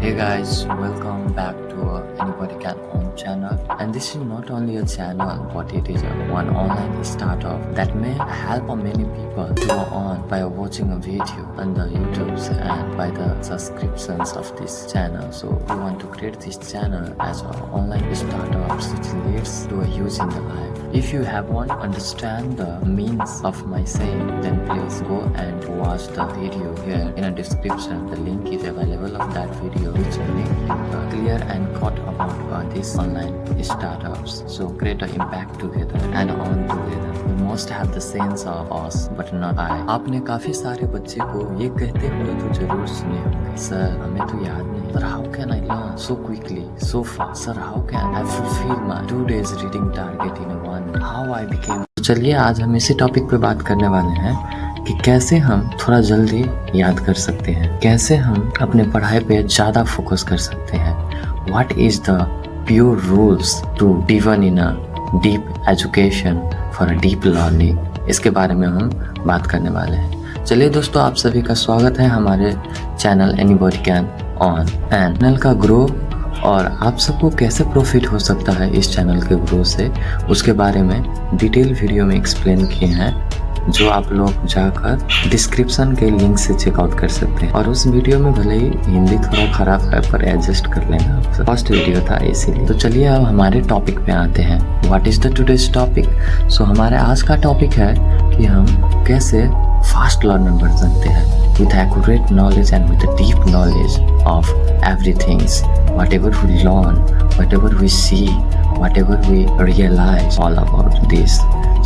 Hey guys, welcome back to Anybody Can Own channel. And this is not only a channel, but it is one online startup that may help many people to go on by watching a video on the YouTubes and by the subscriptions of this channel. So we want to create this channel as an online startup which leads to a huge in the life. If you haven't understand the means of my saying, then please go and watch the video here in a description. The link is available of that video which will make you clear and cut about these online startups. So create an impact together and on together. We must have the sense of us but not I. आपने काफी सारे बच्चे को ये कहते हुए तो जरूर सुने होंगे, सर हमें तो याद नहीं, but how can I learn so quickly, so fast? Sir, how can I fulfill my 2 days reading target in one day? How I became. चलिए आज हम इसी टॉपिक पे बात करने वाले हैं कि कैसे हम थोड़ा जल्दी याद कर सकते हैं, कैसे हम अपने पढ़ाई पे ज़्यादा फोकस कर सकते हैं. What is the pure rules to even in a deep education for a deep learning? इसके बारे में हम बात करने वाले हैं. चलिए दोस्तों, आप सभी का स्वागत है हमारे channel anybody can on. Channel का ग्रो और आप सबको कैसे प्रॉफिट हो सकता है इस चैनल के ग्रो से, उसके बारे में डिटेल वीडियो में एक्सप्लेन किए हैं, जो आप लोग जाकर डिस्क्रिप्शन के लिंक से चेकआउट कर सकते हैं. और उस वीडियो में भले ही हिंदी थोड़ा खराब है पर एडजस्ट कर लेना, फर्स्ट वीडियो था इसीलिए. तो चलिए अब हमारे टॉपिक पे आते हैं. What is the today's topic? So हमारे आज का टॉपिक है कि हम कैसे फास्ट लर्नर बन सकते हैं with accurate knowledge and with a deep knowledge of everything. Whatever we learn, whatever we see, whatever we realize, all about this.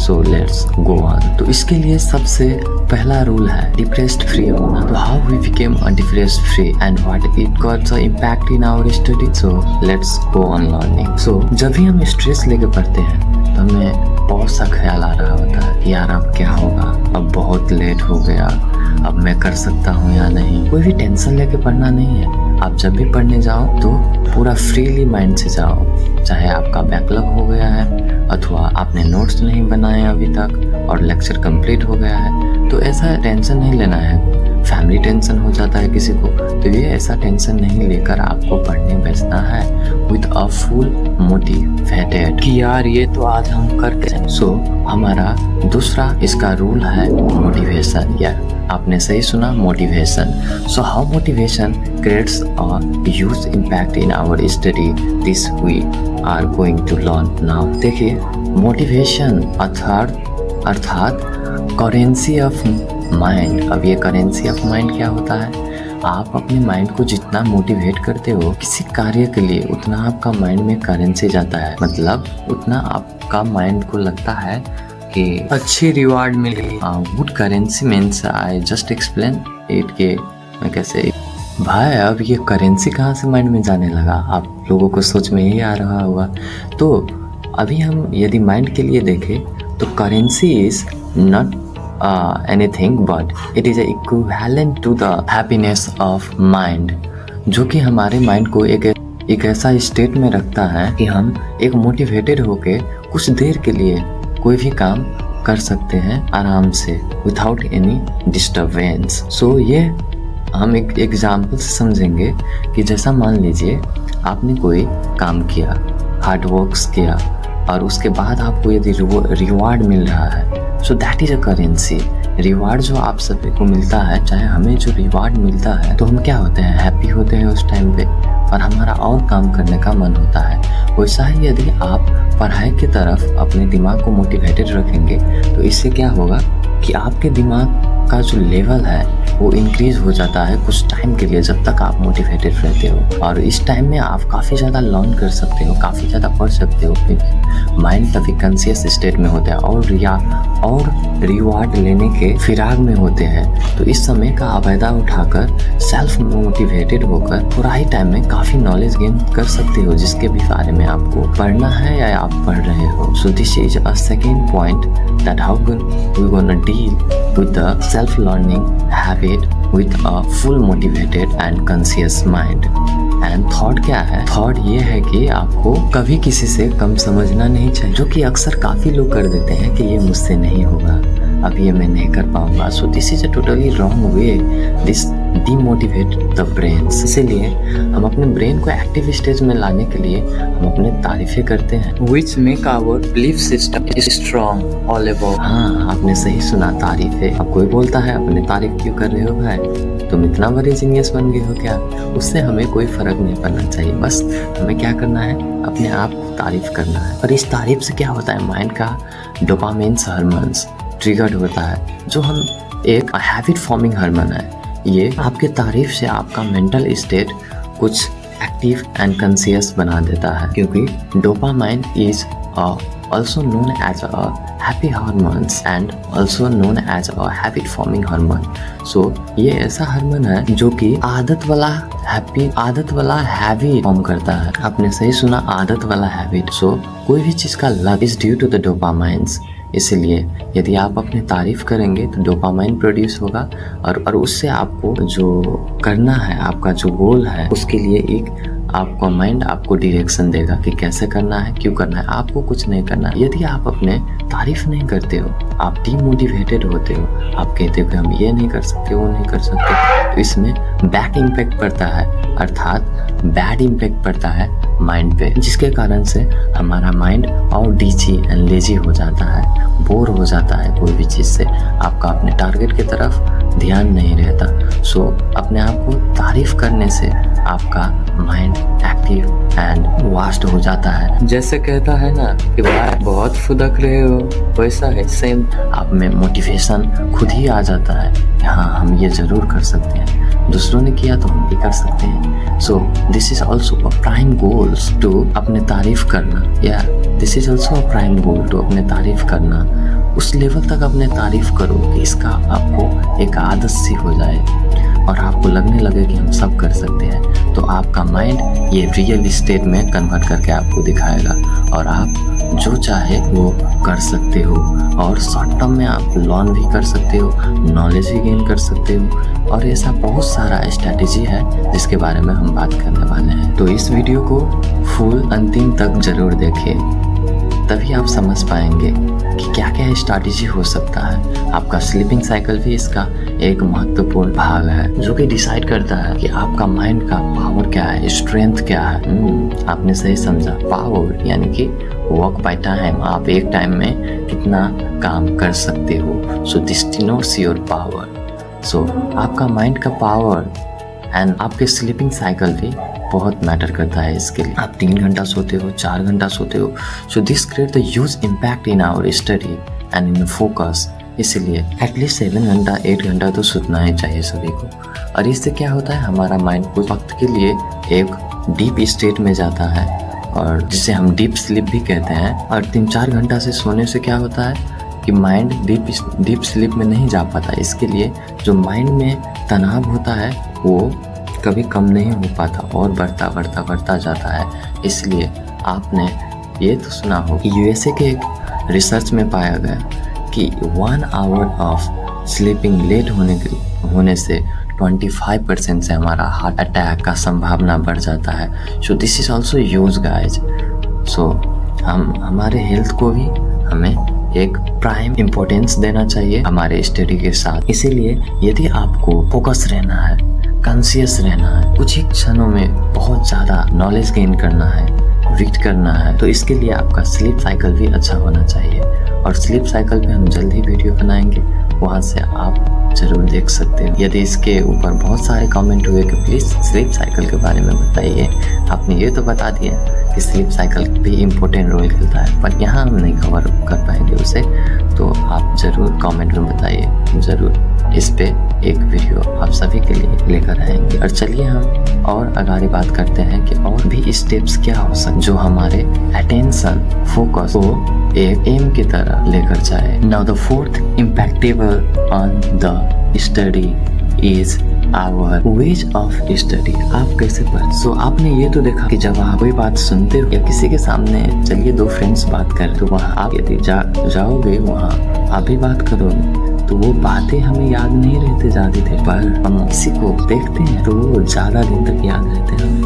So let's go on. तो इसके लिए सबसे पहला रूल है डिप्रेस्ड फ्री होना. तो how we became a depressed free and what it got the impact in our study. So let's go on learning. So जब भी हम स्ट्रेस लेके पढ़ते हैं तो हमें बहुत सा ख्याल आ रहा होता है कि यार अब क्या होगा, अब बहुत लेट हो गया, अब मैं कर सकता हूँ या नहीं. कोई भी टेंशन लेके पढ़ना नहीं है. आप जब भी पढ़ने जाओ तो पूरा फ्रीली माइंड से जाओ, चाहे आपका बैकलॉग हो गया है अथवा आपने नोट्स नहीं बनाए अभी तक और लेक्चर कंप्लीट हो गया है, तो ऐसा टेंशन नहीं लेना है. फैमिली टेंशन हो जाता है किसी को, तो ये ऐसा टेंशन नहीं लेकर आपको पढ़ने बैठना है विद अ फुल मोटिवेटेड कि यार ये तो आज हम करके. सो हमारा दूसरा इसका रूल है मोटिवेशन. यार आपने सही सुना, motivation. So how motivation creates a huge impact in our study, this we are going to learn now. देखिए, मोटिवेशन अर्थात करेंसी ऑफ माइंड. अब ये करेंसी ऑफ माइंड क्या होता है? आप अपने माइंड को जितना मोटिवेट करते हो किसी कार्य के लिए, उतना आपका माइंड में करेंसी जाता है. मतलब उतना आपका माइंड को लगता है कि अच्छी रिवार्ड मिली. Good currency means I just explain it के मैं कैसे. भाई अब ये करेंसी कहाँ से माइंड में जाने लगा? आप लोगों को सोच में ही आ रहा होगा. तो अभी हम यदि माइंड के लिए देखें तो currency is not anything but it is equivalent to the happiness of mind, जो कि हमारे माइंड को एक ऐसा स्टेट में रखता है कि हम एक मोटिवेटेड होके कुछ देर के लिए कोई भी काम कर सकते हैं आराम से विदाउट एनी डिस्टर्बेंस. सो ये हम एक एग्जाम्पल से समझेंगे कि जैसा मान लीजिए आपने कोई काम किया, हार्ड वर्क्स किया और उसके बाद आपको यदि रिवार्ड मिल रहा है, so that is a currency. Reward जो आप सभी को मिलता है, चाहे हमें जो रिवार्ड मिलता है तो हम क्या होते हैं, हैप्पी होते हैं उस टाइम पे और हमारा और काम करने का मन होता है. वैसा ही यदि आप पढ़ाई की तरफ अपने दिमाग को मोटिवेटेड रखेंगे तो इससे क्या होगा कि आपके दिमाग का जो लेवल है वो इंक्रीज हो जाता है कुछ टाइम के लिए, जब तक आप मोटिवेटेड रहते हो. और इस टाइम में आप काफ़ी ज़्यादा लर्न कर सकते हो, काफ़ी ज़्यादा पढ़ सकते हो, क्योंकि माइंड तभी कॉन्शियस स्टेट में होता है और रिवार्ड लेने के फिराग में होते हैं. तो इस समय का फायदा उठाकर सेल्फ मोटिवेटेड होकर थोड़ा ही टाइम में काफ़ी नॉलेज गेन कर सकते हो, जिसके भी बारे में आपको पढ़ना है या आप पढ़ रहे हो. So this is a second point that how we gonna deal with the self learning habit with a full motivated and conscious mind. And thought क्या है? थॉट ये है कि आपको कभी किसी से कम समझना नहीं चाहिए, जो कि अक्सर काफी लोग कर देते हैं कि ये मुझसे नहीं होगा, अब ये मैं नहीं कर पाऊंगा. सो this is a totally wrong way. This demotivate the brain. इसीलिए हम अपने ब्रेन को एक्टिव स्टेज में लाने के लिए हम अपने तारीफें करते हैं, which make our belief system strong all about. हाँ, आपने सही सुना, तारीफें। अब कोई बोलता है अपने तारीफ क्यों कर रहे हो भाई, तुम इतना बड़े जीनियस बन गए हो क्या? उससे हमें कोई फर्क नहीं पड़ना चाहिए। बस हमें क्या करना है, अपने आप को तारीफ करना है। और इस तारीफ से क्या होता है, माइंड का डोपामिन हार्मोन्स ट्रिगर्ड होता है, जो हम एक हैबिट फॉर्मिंग हार्मोन है। ये आपके तारीफ से आपका मेंटल स्टेट कुछ एक्टिव एंड कॉन्शियस बना देता है, क्योंकि dopamine is also known as a happy hormones and also known as a habit forming hormone। so ये ऐसा हार्मोन है जो कि आदत वाला हैबिट फॉर्म करता है। आपने सही सुना, आदत वाला हैबिट। कोई भी चीज का लत इज ड्यू टू द डोपामाइंस। इसलिए यदि आप अपनी तारीफ करेंगे तो डोपामाइन प्रोड्यूस होगा और उससे आपको जो करना है, आपका जो गोल है, उसके लिए एक आपका माइंड आपको डायरेक्शन देगा कि कैसे करना है, क्यों करना है। आपको कुछ नहीं करना है। यदि आप अपने तारीफ नहीं करते हो, आप डीमोटिवेटेड होते हो, आप कहते हो कि हम ये नहीं कर सकते, वो नहीं कर सकते, तो इसमें बैक इम्पैक्ट पड़ता है, अर्थात बैड इम्पैक्ट पड़ता है माइंड पे, जिसके कारण से हमारा माइंड और डीजी एंड लेजी हो जाता है, बोर हो जाता है कोई भी चीज़ से, आपका अपने टारगेट की तरफ ध्यान नहीं रहता। अपने आप को तारीफ करने से आपका माइंड एक्टिव एंड वास्ट हो जाता है। जैसे कहता है ना कि भाई बहुत फुदक रहे हो, वैसा है सेम आप में मोटिवेशन खुद ही आ जाता है कि हाँ, हम ये जरूर कर सकते हैं, दूसरों ने किया तो हम भी कर सकते हैं। This is also a prime goals to अपने तारीफ करना, या this is also a prime goal to अपने तारीफ करना। उस लेवल तक अपने तारीफ करो कि इसका आपको एक आदत सी हो जाए और आपको लगने लगे कि हम सब कर सकते हैं। तो आपका माइंड ये रियल स्टेट में कन्वर्ट करके आपको दिखाएगा और आप जो चाहे वो कर सकते हो। और शॉर्ट टर्म में आप लर्न भी कर सकते हो, नॉलेज भी गेन कर सकते हो, और ऐसा बहुत सारा स्ट्रैटेजी है जिसके बारे में हम बात करने वाले हैं। तो इस वीडियो को फुल अंतिम तक जरूर देखें, तभी आप समझ पाएंगे कि क्या क्या स्ट्रैटेजी हो सकता है। आपका स्लीपिंग साइकिल भी इसका एक महत्वपूर्ण भाग है, जो कि डिसाइड करता है कि आपका माइंड का पावर क्या है, स्ट्रेंथ क्या है। आपने सही समझा, पावर यानी कि वर्क बाय टाइम, आप एक टाइम में कितना काम कर सकते हो। This denotes your power. आपका माइंड का पावर एंड आपके स्लीपिंग साइकिल भी बहुत मैटर करता है इसके लिए। आप 3 घंटा सोते हो, 4 घंटा सोते हो, this create the huge impact in our study and in focus. इसीलिए एटलीस्ट 7 घंटा 8 घंटा तो सोना ही चाहिए सभी को। और इससे क्या होता है, हमारा माइंड कुछ वक्त के लिए एक डीप स्टेट में जाता है, और जिसे हम डीप स्लीप भी कहते हैं। और 3-4 घंटा से सोने से क्या होता है कि माइंड डीप स्लीप में नहीं जा पाता। इसके लिए जो माइंड में तनाव होता है वो कभी कम नहीं हो पाता और बढ़ता जाता है। इसलिए आपने ये तो सुना हो कि यूएसए के एक रिसर्च में पाया गया कि 1 आवर ऑफ स्लीपिंग लेट होने से 25% से हमारा हार्ट अटैक का संभावना बढ़ जाता है। This is also use guys. हम हमारे हेल्थ को भी हमें एक प्राइम इम्पोर्टेंस देना चाहिए हमारे स्टडी के साथ। इसीलिए यदि आपको फोकस रहना है, कॉन्शियस रहना है, कुछ ही क्षणों में बहुत ज़्यादा नॉलेज गेन करना है, रीड करना है, तो इसके लिए आपका स्लीप साइकिल भी अच्छा होना चाहिए। और स्लीप साइकिल पे हम जल्दी वीडियो बनाएंगे, वहाँ से आप जरूर देख सकते हो। यदि इसके ऊपर बहुत सारे कमेंट हुए कि प्लीज़ स्लीप साइकिल के बारे में बताइए, आपने ये तो बता दिया कि स्लीप साइकिल भी इम्पोर्टेंट रोल खेलता है, पर यहाँ हम नहीं कवर कर पाएंगे उसे, तो आप ज़रूर कमेंट में बताइए, ज़रूर इस पे एक वीडियो आप सभी के लिए लेकर आएंगे। और चलिए हम और आगे बात करते हैं कि और भी स्टेप्स क्या हो सकते जो हमारे अटेंशन फोकस को एक एम की तरह लेकर जाए। Now the fourth impactable on the study is our ways of study. आप कैसे पढ़। आपने ये तो देखा कि जब आप कोई बात सुनते हो या किसी के सामने, चलिए 2 फ्रेंड्स बात कर, तो वहाँ आप यदि जाओगे, वहाँ आप भी बात करोगे, तो वो बातें हमें याद नहीं रहते ज़्यादा देर, पर हम किसी को देखते हैं तो वो ज़्यादा दिन तक याद रहते हैं।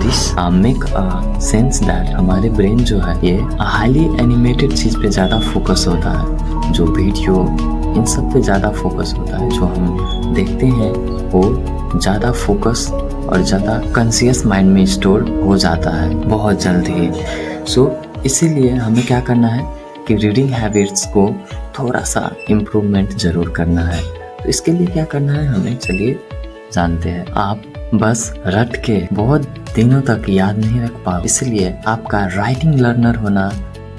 This make a sense that हमारे ब्रेन जो है ये हाईली एनिमेटेड चीज़ पे ज़्यादा फोकस होता है, जो वीडियो इन सब पे ज़्यादा फोकस होता है। जो हम देखते हैं वो ज़्यादा फोकस और ज़्यादा कॉन्शियस माइंड में स्टोर हो जाता है बहुत जल्द ही। सो इसीलिए हमें क्या करना है कि रीडिंग हैबिट्स को थोड़ा सा इम्प्रूवमेंट ज़रूर करना है। तो इसके लिए क्या करना है हमें, चलिए जानते हैं। आप बस रट के बहुत दिनों तक याद नहीं रख पाओ, इसलिए आपका राइटिंग लर्नर होना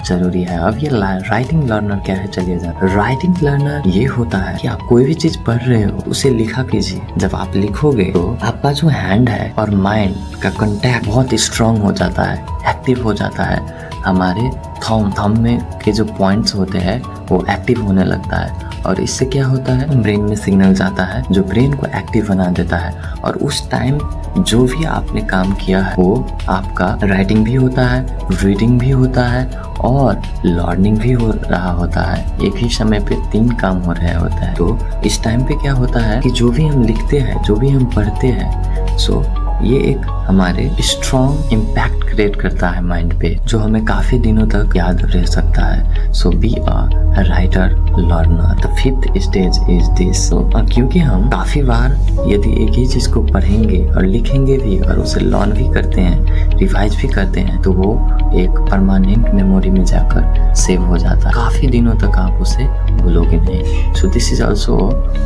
जरूरी है। अब ये राइटिंग लर्नर क्या है, चलिए जानते हैं। राइटिंग लर्नर ये होता है कि आप कोई भी चीज पढ़ रहे हो उसे लिखा कीजिए। जब आप लिखोगे तो आपका जो हैंड है और माइंड का कांटेक्ट बहुत स्ट्रांग हो जाता है, एक्टिव हो जाता है। हमारे थंब में के जो पॉइंट्स होते हैं वो एक्टिव होने लगता है, और इससे क्या होता है, ब्रेन में सिग्नल जाता है जो ब्रेन को एक्टिव बना देता है। और उस टाइम जो भी आपने काम किया है वो आपका राइटिंग भी होता है, रीडिंग भी होता है और लर्निंग भी हो रहा होता है। एक ही समय पे 3 काम हो रहे होता है। तो इस टाइम पे क्या होता है कि जो भी हम लिखते हैं, जो भी हम पढ़ते हैं, सो ये एक हमारे स्ट्रॉन्ग इम्पैक्ट क्रिएट करता है माइंड पे, जो हमें काफी दिनों तक याद रह सकता है। So be a writer learner. The 5th stage is this. क्योंकि हम काफी बार यदि एक ही चीज को पढ़ेंगे और लिखेंगे भी और उसे लर्न भी करते हैं, रिवाइज भी करते हैं, तो वो एक परमानेंट मेमोरी में जाकर सेव हो जाता है। काफी दिनों तक आप उसे भूलोगे नहीं। So this is also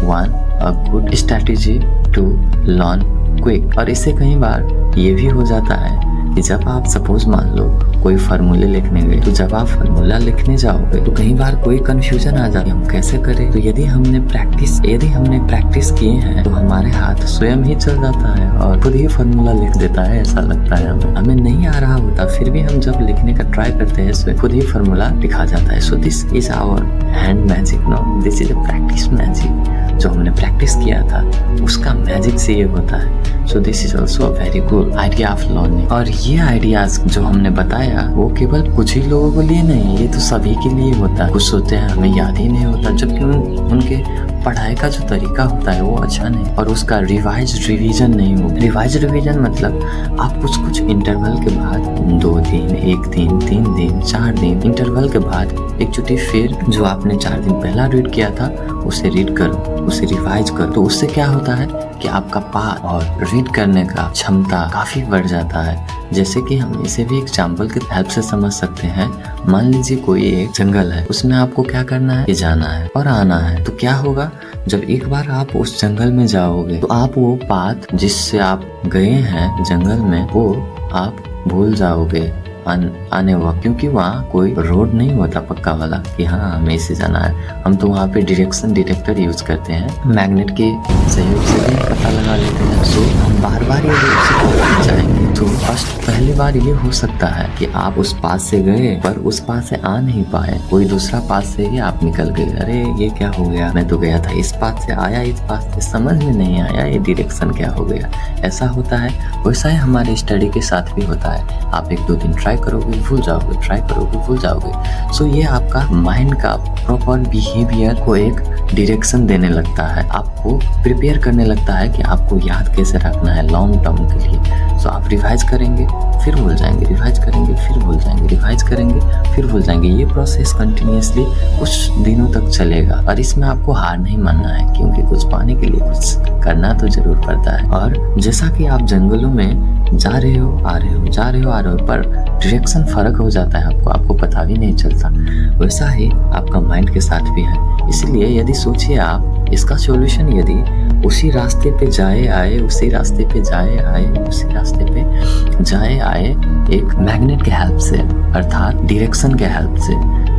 one a good strategy to learn quick. और इससे कई बार ये भी हो जाता है कि जब आप सपोज मान लो कोई फार्मूले लिखने गए, तो जब आप फार्मूला लिखने जाओगे तो कई बार कोई कंफ्यूजन आ जाती है, हम कैसे करें। तो यदि हमने प्रैक्टिस किए हैं तो हमारे हाथ स्वयं ही चल जाता है और खुद ही फार्मूला लिख देता है। ऐसा लगता है हमें नहीं आ रहा होता, फिर भी हम जब लिखने का ट्राई करते हैं स्वयं खुद ही फार्मूला लिखा जाता है। So this is our hand magic, no, this is a practice magic. जो हमने प्रैक्टिस किया था उसका मैजिक से ये होता है। So this is also a very good idea of learning. और ये आइडियाज जो हमने बताया वो केवल कुछ ही लोगों के लिए नहीं, ये तो सभी के लिए होता है। कुछ सोचते हैं हमें याद ही नहीं होता, जबकि उनके पढ़ाई का जो तरीका होता है वो अच्छा नहीं, और उसका रिवीजन नहीं हो। रिवीजन मतलब आप कुछ इंटरवल के बाद 2 दिन, 1 दिन, 3 दिन, 4 दिन इंटरवल के बाद एक छुट्टी फिर जो आपने 4 दिन पहला रीड किया था उसे रीड करो, उसे रिवाइज करो। तो उससे क्या होता है कि आपका पाठ और रीड करने का क्षमता काफी बढ़ जाता है। जैसे कि हम इसे भी एग्जाम्पल के हेल्प से समझ सकते हैं। मान लीजिए कोई एक जंगल है, उसमें आपको क्या करना है, जाना है और आना है। तो क्या होगा, जब एक बार आप उस जंगल में जाओगे तो आप वो पाथ जिससे आप गए हैं जंगल में वो आप भूल जाओगे आने वक्त, क्योंकि वहाँ कोई रोड नहीं होता पक्का वाला कि हाँ हमें इसे जाना है। हम तो वहाँ पे डायरेक्शन डिटेक्टर यूज करते हैं, मैग्नेट के सहयोग से भी पता लगा लेते हैं। सो हम बार बार ये रोड से जाएंगे तो पहली बार ये हो सकता है कि आप उस पास से गए पर उस पास से आ नहीं पाए, कोई दूसरा पास से ही आप निकल गए। अरे ये क्या हो गया, मैं तो गया था इस पास से, आया इस पास से, समझ में नहीं आया ये डायरेक्शन क्या हो गया। ऐसा होता है। वैसा ही हमारे स्टडी के साथ भी होता है। आप 1-2 दिन ट्राई करोगे भूल जाओगे, ट्राई करोगे भूल जाओगे। सो ये आपका माइंड का प्रॉपर बिहेवियर को एक डायरेक्शन देने लगता है, आपको प्रिपेयर करने लगता है कि आपको याद कैसे रखना है लॉन्ग टर्म के लिए। सो आप रिवाइज करेंगे फिर भूल जाएंगे, रिवाइज करेंगे फिर भूल जाएंगे, रिवाइज करेंगे फिर भूल जाएंगे। ये प्रोसेस कंटिन्यूअसली कुछ दिनों तक चलेगा और इसमें आपको हार नहीं मानना है, क्योंकि कुछ पाने के लिए कुछ करना तो जरूर पड़ता है। और जैसा कि आप जंगलों में जा रहे हो आ रहे हो, जा रहे हो आ रहे हो, पर डायरेक्शन फर्क हो जाता है, आपको पता भी नहीं चलता। वैसा ही आपका माइंड के साथ भी है। इसलिए यदि सोचिए आप इसका सॉल्यूशन, यदि उसी रास्ते पे जाए आए, उसी रास्ते पे जाए आए, उसी रास्ते पे जाए आए एक मैग्नेट के हेल्प से, अर्थात डायरेक्शन के हेल्प से,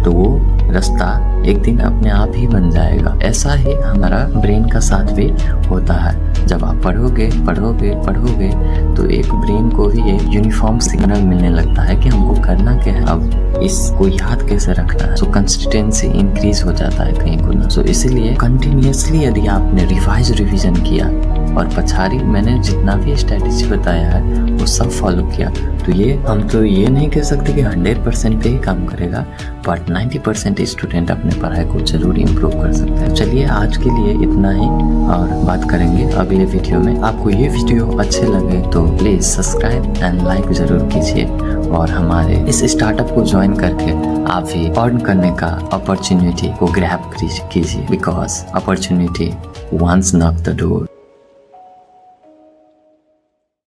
तो वो रास्ता एक दिन अपने आप ही बन जाएगा। ऐसा ही हमारा ब्रेन का साथ भी होता है। जब आप पढ़ोगे तो एक ब्रेन को भी एक यूनिफॉर्म सिग्नल मिलने लगता है कि हमको करना क्या है, अब इसको याद कैसे रखना है। सो कंसिस्टेंसी इंक्रीज हो जाता है कहीं को ना। सो इसीलिए कंटिन्यूअसली यदि आपने रिवीजन किया और पछाड़ी मैंने जितना भी स्ट्रेटेजी बताया है वो सब फॉलो किया। तो ये हम तो ये नहीं कह सकते कि 100% पे ही काम करेगा, बट 90% स्टूडेंट अपने पढ़ाई को जरूर इम्प्रूव कर सकते हैं। चलिए आज के लिए इतना ही और बात करेंगे अगले वीडियो में। आपको ये वीडियो अच्छे लगे तो प्लीज सब्सक्राइब एंड लाइक जरूर कीजिए और हमारे इस स्टार्टअप को ज्वाइन करके आप भी अर्न करने का अपॉर्चुनिटी को ग्रैब कीजिए, because opportunity once knock the door.